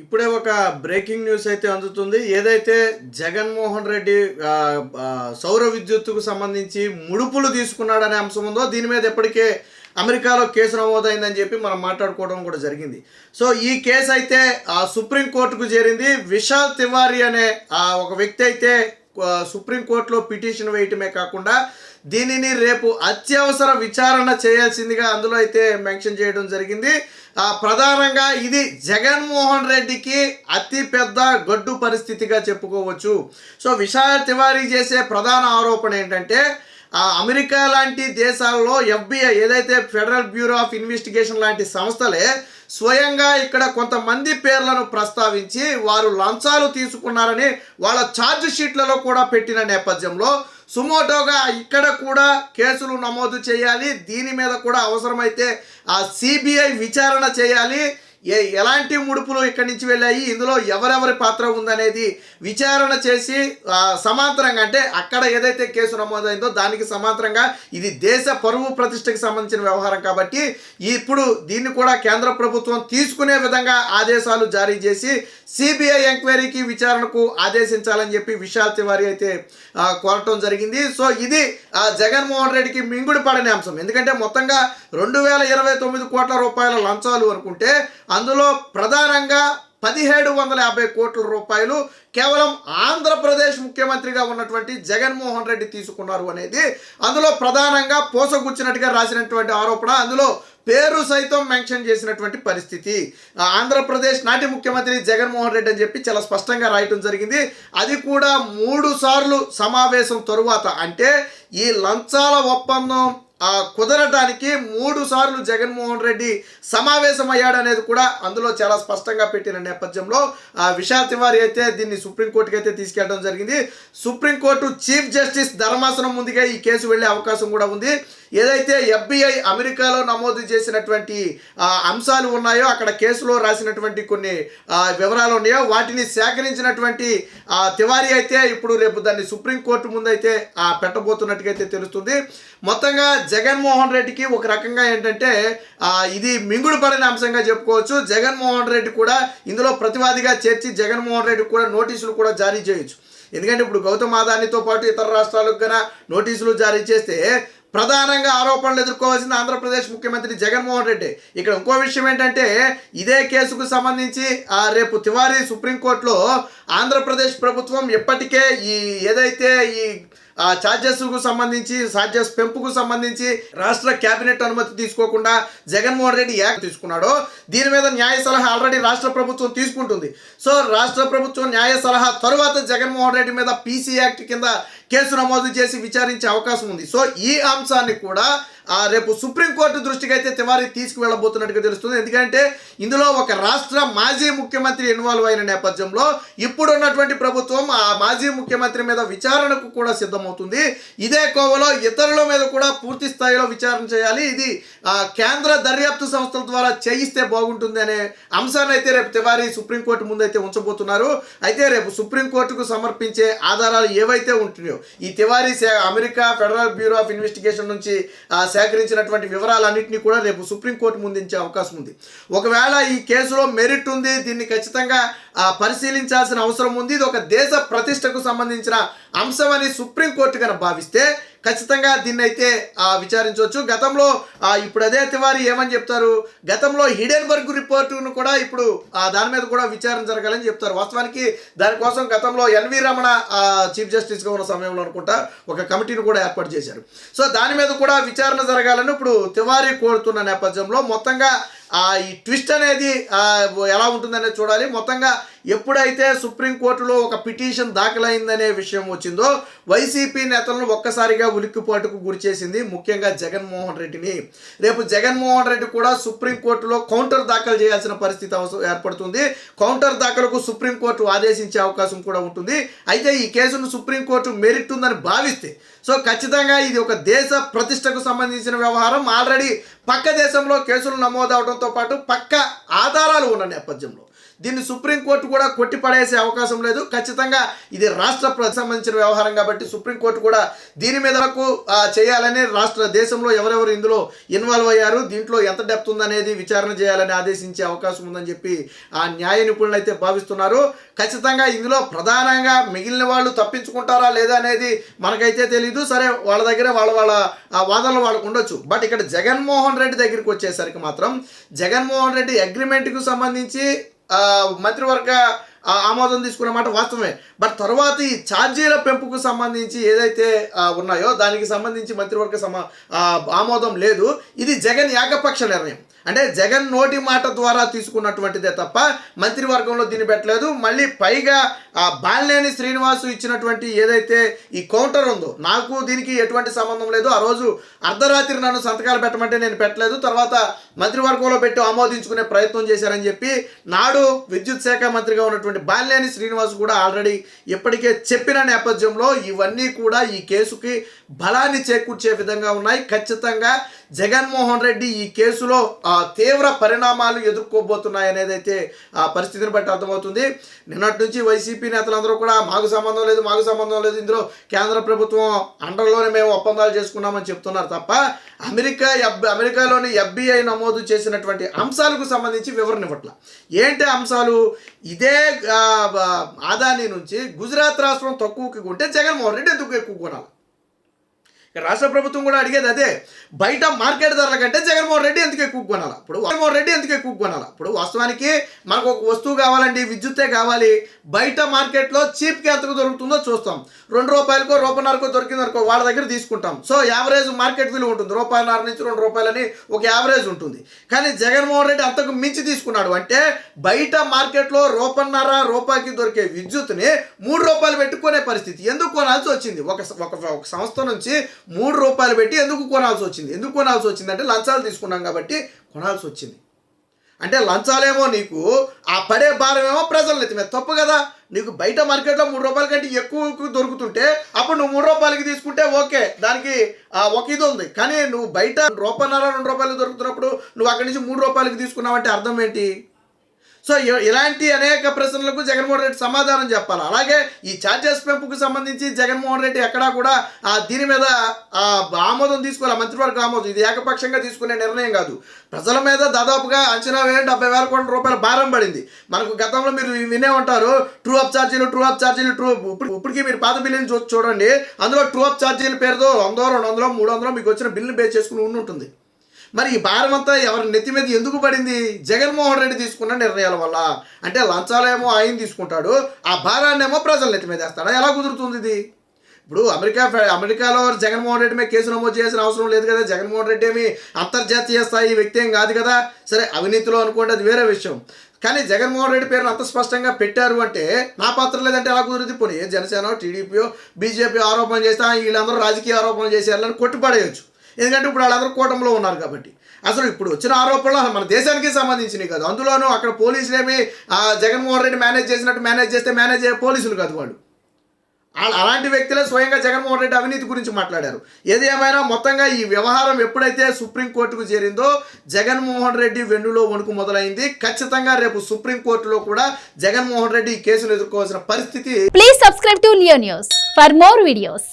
ఇప్పుడే ఒక breaking news అయితే అందుతుంది. ఏదైతే జగన్మోహన్ రెడ్డి సౌర విద్యుత్తుకు సంబంధించి ముడుపులు తీసుకున్నాడనే అంశం ఉందో దీని మీద ఇప్పటికే అమెరికాలో కేసు నమోదైందని చెప్పి మనం మాట్లాడుకోవడం కూడా జరిగింది. సో ఈ కేసు అయితే సుప్రీంకోర్టుకు చేరింది. విశాల్ తివారీ అనే ఒక వ్యక్తి అయితే సుప్రీంకోర్టులో పిటిషన్ వేయటమే కాకుండా దీనిని రేపు అత్యవసర విచారణ చేయాల్సిందిగా అందులో అయితే మెన్షన్ చేయడం జరిగింది. ప్రధానంగా ఇది జగన్మోహన్ రెడ్డికి అతి పెద్ద గడ్డు పరిస్థితిగా చెప్పుకోవచ్చు. సో విశాల్ తివారీ చేసే ప్రధాన ఆరోపణ ఏంటంటే అమెరికా లాంటి దేశాల్లో FBI ఏదైతే ఫెడరల్ బ్యూరో ఆఫ్ ఇన్వెస్టిగేషన్ లాంటి సంస్థలే స్వయంగా ఇక్కడ కొంతమంది పేర్లను ప్రస్తావించి వారు లంచాలు తీసుకున్నారని వాళ్ళ ఛార్జ్ షీట్లలో కూడా పెట్టిన నేపథ్యంలో సుమోటోగా ఇక్కడ కూడా కేసులు నమోదు చేయాలి. దీని మీద కూడా అవసరమైతే CBI విచారణ చేయాలి. ఎలాంటి ముడుపులు ఇక్కడి నుంచి వెళ్ళాయి, ఇందులో ఎవరెవరి పాత్ర ఉందనేది విచారణ చేసి సమాంతరంగా అంటే అక్కడ ఏదైతే కేసు నమోదైందో దానికి సమాంతరంగా ఇది దేశ పరువు ప్రతిష్టకి సంబంధించిన వ్యవహారం కాబట్టి ఇప్పుడు దీన్ని కూడా కేంద్ర ప్రభుత్వం తీసుకునే విధంగా ఆదేశాలు జారీ చేసి CBI ఎంక్వైరీకి విచారణకు ఆదేశించాలని చెప్పి విశాల్ తివారీ అయితే కోరటం జరిగింది. సో ఇది జగన్మోహన్ రెడ్డికి మింగుడు పడని అంశం. ఎందుకంటే మొత్తంగా 2029 కోట్ల రూపాయల లంచాలు అనుకుంటే అందులో ప్రధానంగా 1750 కోట్ల రూపాయలు కేవలం ఆంధ్రప్రదేశ్ ముఖ్యమంత్రిగా ఉన్నటువంటి జగన్మోహన్ రెడ్డి తీసుకున్నారు అనేది అందులో ప్రధానంగా పోసగుచ్చినట్టుగా రాసినటువంటి ఆరోపణ. అందులో పేరు సైతం మెన్షన్ చేసినటువంటి పరిస్థితి. ఆంధ్రప్రదేశ్ నాటి ముఖ్యమంత్రి జగన్మోహన్ రెడ్డి అని చెప్పి చాలా స్పష్టంగా రాయటం జరిగింది. అది కూడా 3 సార్లు సమావేశం తరువాత, అంటే ఈ లంచాల ఒప్పందం కుదరటానికి 3 సార్లు జగన్మోహన్ రెడ్డి సమావేశమయ్యాడు అనేది కూడా అందులో చాలా స్పష్టంగా పెట్టిన నేపథ్యంలో విశాల్ తివారీ అయితే దీన్ని సుప్రీంకోర్టుకి అయితే తీసుకెళ్ళడం జరిగింది. సుప్రీంకోర్టు చీఫ్ జస్టిస్ ధర్మాసనం ముందుగా ఈ కేసు వెళ్ళే అవకాశం కూడా ఉంది. ఏదైతే FBI అమెరికాలో నమోదు చేసినటువంటి అంశాలు ఉన్నాయో, అక్కడ కేసులో రాసినటువంటి కొన్ని వివరాలు ఉన్నాయో వాటిని సేకరించినటువంటి తివారీ అయితే ఇప్పుడు రేపు దాన్ని సుప్రీంకోర్టు ముందు అయితే పెట్టబోతున్నట్టుగా అయితే తెలుస్తుంది. మొత్తంగా జగన్మోహన్ రెడ్డికి ఒక రకంగా ఏంటంటే ఇది మింగుడు పడిన అంశంగా చెప్పుకోవచ్చు. జగన్మోహన్ రెడ్డి కూడా ఇందులో ప్రతివాదిగా చేర్చి జగన్మోహన్ రెడ్డి కూడా నోటీసులు కూడా జారీ చేయొచ్చు. ఎందుకంటే ఇప్పుడు గౌతమ్ అదానీతో పాటు ఇతర రాష్ట్రాలకు కన్నా నోటీసులు జారీ చేస్తే ప్రధానంగా ఆరోపణలు ఎదుర్కోవాల్సింది ఆంధ్రప్రదేశ్ ముఖ్యమంత్రి జగన్మోహన్ రెడ్డి. ఇక్కడ ఇంకో విషయం ఏంటంటే ఇదే కేసుకు సంబంధించి రేపు తివారీ సుప్రీంకోర్టులో ఆంధ్రప్రదేశ్ ప్రభుత్వం ఎప్పటికే ఏదైతే ఛార్జెస్కు సంబంధించి ఛార్జెస్ పెంపుకు సంబంధించి రాష్ట్ర కేబినెట్ అనుమతి తీసుకోకుండా జగన్మోహన్ రెడ్డి యాక్ట్ తీసుకున్నాడో దీని మీద న్యాయ సలహా ఆల్రెడీ రాష్ట్ర ప్రభుత్వం తీసుకుంటుంది. సో రాష్ట్ర ప్రభుత్వం న్యాయ సలహా తరువాత జగన్మోహన్ రెడ్డి మీద PC యాక్ట్ కింద కేసు నమోదు చేసి విచారించే అవకాశం ఉంది. సో ఈ అంశాన్ని కూడా రేపు సుప్రీంకోర్టు దృష్టికి అయితే తివారీ తీసుకువెళ్ళబోతున్నట్టుగా తెలుస్తుంది. ఎందుకంటే ఇందులో ఒక రాష్ట్ర మాజీ ముఖ్యమంత్రి ఇన్వాల్వ్ అయిన నేపథ్యంలో ఇప్పుడున్నటువంటి ప్రభుత్వం ఆ మాజీ ముఖ్యమంత్రి మీద విచారణకు కూడా సిద్ధమవుతుంది. ఇదే కోవలో ఇతరుల మీద కూడా పూర్తి స్థాయిలో విచారణ చేయాలి. ఇది కేంద్ర దర్యాప్తు సంస్థల ద్వారా చేయిస్తే బాగుంటుంది అనే అంశాన్ని అయితే రేపు తివారీ సుప్రీంకోర్టు ముందు అయితే ఉంచబోతున్నారు. అయితే రేపు సుప్రీంకోర్టుకు సమర్పించే ఆధారాలు ఏవైతే ఉంటున్నాయో ఈ Tiwari America federal bureau of investigation నుంచి సేకరించినటువంటి వివరాలన్నింటినీ కూడా రేపు సుప్రీంకోర్టు ముందుంచే అవకాశం ఉంది. ఒకవేళ ఈ కేసులో మెరిట్ ఉంది, దీన్ని ఖచ్చితంగా పరిశీలించాల్సిన అవసరం ఉంది, ఇది ఒక దేశ ప్రతిష్టకు సంబంధించిన అంశం అని సుప్రీంకోర్టు కనుక భావిస్తే ఖచ్చితంగా దీన్ని అయితే విచారించవచ్చు. గతంలో ఇప్పుడు అదే తివారీ ఏమని చెప్తారు, గతంలో హిడెన్బర్గ్ రిపోర్టును కూడా ఇప్పుడు దాని మీద కూడా విచారణ జరగాలని చెప్తారు. వాస్తవానికి దానికోసం గతంలో NV రమణ చీఫ్ జస్టిస్గా ఉన్న సమయంలో అనుకుంటా ఒక కమిటీని కూడా ఏర్పాటు చేశారు. సో దాని మీద కూడా విచారణ జరగాలని ఇప్పుడు తివారీ కోరుతున్న నేపథ్యంలో మొత్తంగా ఈ ట్విస్ట్ అనేది ఎలా ఉంటుందనేది చూడాలి. మొత్తంగా ఎప్పుడైతే సుప్రీంకోర్టులో ఒక పిటిషన్ దాఖలైందనే విషయం వచ్చిందో వైసీపీ నేతలను ఒక్కసారిగా ఉలిక్కిపాటుకు గురిచేసింది, ముఖ్యంగా జగన్మోహన్ రెడ్డిని. రేపు జగన్మోహన్ రెడ్డి కూడా సుప్రీంకోర్టులో కౌంటర్ దాఖలు చేయాల్సిన పరిస్థితి ఏర్పడుతుంది. కౌంటర్ దాఖలకు సుప్రీంకోర్టు ఆదేశించే అవకాశం కూడా ఉంటుంది. అయితే ఈ కేసును సుప్రీంకోర్టు మెరిట్ ఉందని భావిస్తే సో ఖచ్చితంగా ఇది ఒక దేశ ప్రతిష్టకు సంబంధించిన వ్యవహారం. ఆల్రెడీ పక్క దేశంలో కేసులు నమోదవడంతో పాటు పక్క ఆధారాలు ఉన్న నేపథ్యంలో దీన్ని సుప్రీంకోర్టు కూడా కొట్టిపడేసే అవకాశం లేదు. ఖచ్చితంగా ఇది రాష్ట్ర ప్రజలకు సంబంధించిన వ్యవహారం కాబట్టి సుప్రీంకోర్టు కూడా దీని మీద చేయాలని దేశంలో ఎవరెవరు ఇందులో ఇన్వాల్వ్ అయ్యారు, దీంట్లో ఎంత డెప్త్ ఉందనేది విచారణ చేయాలని ఆదేశించే అవకాశం ఉందని చెప్పి ఆ న్యాయ నిపుణులు అయితే భావిస్తున్నారు. ఖచ్చితంగా ఇందులో ప్రధానంగా మిగిలిన వాళ్ళు తప్పించుకుంటారా లేదా అనేది మనకైతే తెలీదు. సరే, వాళ్ళ దగ్గర వాళ్ళ వాదనలు వాళ్ళకు ఉండొచ్చు. బట్ ఇక్కడ జగన్మోహన్ రెడ్డి దగ్గరికి వచ్చేసరికి మాత్రం జగన్మోహన్ రెడ్డి అగ్రిమెంట్కు సంబంధించి మంత్రివర్గ ఆమోదం తీసుకున్న మాట వాస్తవమే. బట్ తర్వాత ఈ ఛార్జీల పెంపుకు సంబంధించి ఏదైతే ఉన్నాయో దానికి సంబంధించి మంత్రివర్గ ఆమోదం లేదు. ఇది జగన్ ఏకపక్ష నిర్ణయం. అంటే జగన్ నోటి మాట ద్వారా తీసుకున్నటువంటిదే తప్ప మంత్రివర్గంలో దీన్ని పెట్టలేదు. మళ్ళీ పైగా బాలినేని శ్రీనివాసు ఇచ్చినటువంటి ఏదైతే ఈ కౌంటర్ ఉందో, నాకు దీనికి ఎటువంటి సంబంధం లేదు, ఆ రోజు అర్ధరాత్రి నన్ను సంతకాలు పెట్టమంటే నేను పెట్టలేదు, తర్వాత మంత్రివర్గంలో పెట్టి ఆమోదించుకునే ప్రయత్నం చేశారని చెప్పి నాడు విద్యుత్ శాఖ మంత్రిగా ఉన్నటువంటి బాలినేని శ్రీనివాసు కూడా ఆల్రెడీ ఇప్పటికే చెప్పిన నేపథ్యంలో ఇవన్నీ కూడా ఈ కేసుకి బలాన్ని చేకూర్చే విధంగా ఉన్నాయి. ఖచ్చితంగా జగన్మోహన్ రెడ్డి ఈ కేసులో తీవ్ర పరిణామాలు ఎదుర్కోబోతున్నాయి అనేది అయితే ఆ పరిస్థితిని బట్టి అర్థమవుతుంది. నిన్నటి నుంచి వైసీపీ నేతలందరూ కూడా మాకు సంబంధం లేదు, ఇందులో కేంద్ర ప్రభుత్వం అండర్లోనే మేము ఒప్పందాలు చేసుకున్నామని చెప్తున్నారు తప్ప అమెరికాలోని FBI నమోదు చేసినటువంటి అంశాలకు సంబంధించి వివరణ ఇవ్వట్ల. ఏంటి అంశాలు? ఇదే ఆదాని నుంచి గుజరాత్ రాష్ట్రం తక్కువకి కొంటే జగన్మోహన్ రెడ్డి ఎందుకు ఎక్కువ కొనాలి? రాష్ట్ర ప్రభుత్వం కూడా అడిగేది అదే. బయట మార్కెట్ ధరల కంటే జగన్మోహన్ రెడ్డి ఎందుకు ఎక్కువ కొనాలి? ఇప్పుడు వాస్తవానికి మనకు ఒక వస్తువు కావాలండి, విద్యుత్తే కావాలి, బయట మార్కెట్లో చీప్కి ఎంతకు దొరుకుతుందో చూస్తాం. ₹2కో ₹1.5కో దొరికిందనుకో వాళ్ళ దగ్గర తీసుకుంటాం. సో యావరేజ్ మార్కెట్ విలువ ఉంటుంది, ₹1.5 నుంచి ₹2 ఒక యావరేజ్ ఉంటుంది. కానీ జగన్మోహన్ రెడ్డి అంతకు మించి తీసుకున్నాడు. అంటే బయట మార్కెట్లో ₹1.5 దొరికే విద్యుత్ని ₹3 పెట్టుకునే పరిస్థితి. ఎందుకు కొనాల్సి వచ్చింది? ఒక సంస్థ నుంచి ₹3 పెట్టి ఎందుకు కొనాల్సి వచ్చింది అంటే లంచాలు తీసుకున్నాం కాబట్టి కొనాల్సి వచ్చింది. అంటే లంచాలేమో నీకు, ఆ పడే భారమేమో ప్రజల నెత్తి మీద. తప్పు కదా. నీకు బయట మార్కెట్లో ₹3 కంటే ఎక్కువ దొరుకుతుంటే అప్పుడు నువ్వు ₹3 తీసుకుంటే ఓకే, దానికి ఒక ఇది ఉంది. కానీ నువ్వు బయట ₹1.5 ₹2 దొరుకుతున్నప్పుడు నువ్వు అక్కడి నుంచి ₹3 తీసుకున్నావంటే అర్థం ఏంటి? సో ఇలాంటి అనేక ప్రశ్నలకు జగన్మోహన్ రెడ్డి సమాధానం చెప్పాలి. అలాగే ఈ ఛార్జెస్ పెంపుకు సంబంధించి జగన్మోహన్ రెడ్డి ఎక్కడా కూడా దీని మీద ఆమోదం తీసుకోవాలి, మంత్రివర్గ ఆమోదం. ఇది ఏకపక్షంగా తీసుకునే నిర్ణయం కాదు. ప్రజల మీద దాదాపుగా అంచనా వేయండి 70,000 కోట్ల రూపాయల భారం పడింది. మనకు గతంలో మీరు వినే ఉంటారు, ట్రూ అప్ ఛార్జీలు. ఇప్పటికీ మీరు పాత బిల్లుని చూడండి, అందులో ట్రూ అప్ ఛార్జీల పేరుతో 100, 200, 300 మీకు వచ్చిన బిల్లుని బేస్ చేసుకుని ఉంటుంది. మరి ఈ భారం అంతా ఎవరి నెత్తి మీద ఎందుకు పడింది? జగన్మోహన్ రెడ్డి తీసుకున్న నిర్ణయాల వల్ల. అంటే లంచాలేమో ఆయన తీసుకుంటాడు, ఆ భారాన్నేమో ప్రజల నెత్తి మీద వేస్తాడా? ఎలా కుదురుతుంది ఇది? ఇప్పుడు అమెరికాలో జగన్మోహన్ రెడ్డి మీద కేసు నమోదు చేయాల్సిన అవసరం లేదు కదా. జగన్మోహన్ రెడ్డి ఏమి అంతర్జాతీయ స్థాయి వ్యక్తి ఏం కాదు కదా. సరే, అవినీతిలో అనుకోండి, అది వేరే విషయం. కానీ జగన్మోహన్ రెడ్డి పేరును అంత స్పష్టంగా పెట్టారు అంటే నా పాత్ర లేదంటే ఎలా కుదురుతుంది? పోనీ జనసేన, టీడీపీ, బీజేపీ ఆరోపణలు చేస్తే వీళ్ళందరూ రాజకీయ ఆరోపణలు చేసేయాలని కొట్టిపడేయచ్చు. ఎందుకంటే ఇప్పుడు వాళ్ళందరూ కూటమిలో ఉన్నారు కాబట్టి. అసలు ఇప్పుడు వచ్చిన ఆరోపణలు మన దేశానికి సంబంధించినవి కాదు. అందులోనూ అక్కడ పోలీసులేమి జగన్మోహన్ రెడ్డి మేనేజ్ చేస్తే పోలీసులు కాదు వాళ్ళు. అలాంటి వ్యక్తులే స్వయంగా జగన్మోహన్ రెడ్డి అవినీతి గురించి మాట్లాడారు. ఏది ఏమైనా మొత్తంగా ఈ వ్యవహారం ఎప్పుడైతే సుప్రీంకోర్టుకు చేరిందో జగన్మోహన్ రెడ్డి వెన్నులో వణుకు మొదలైంది. ఖచ్చితంగా రేపు సుప్రీంకోర్టులో కూడా జగన్మోహన్ రెడ్డి ఈ కేసును ఎదుర్కోవాల్సిన పరిస్థితి. Please subscribe to Leo news for more videos.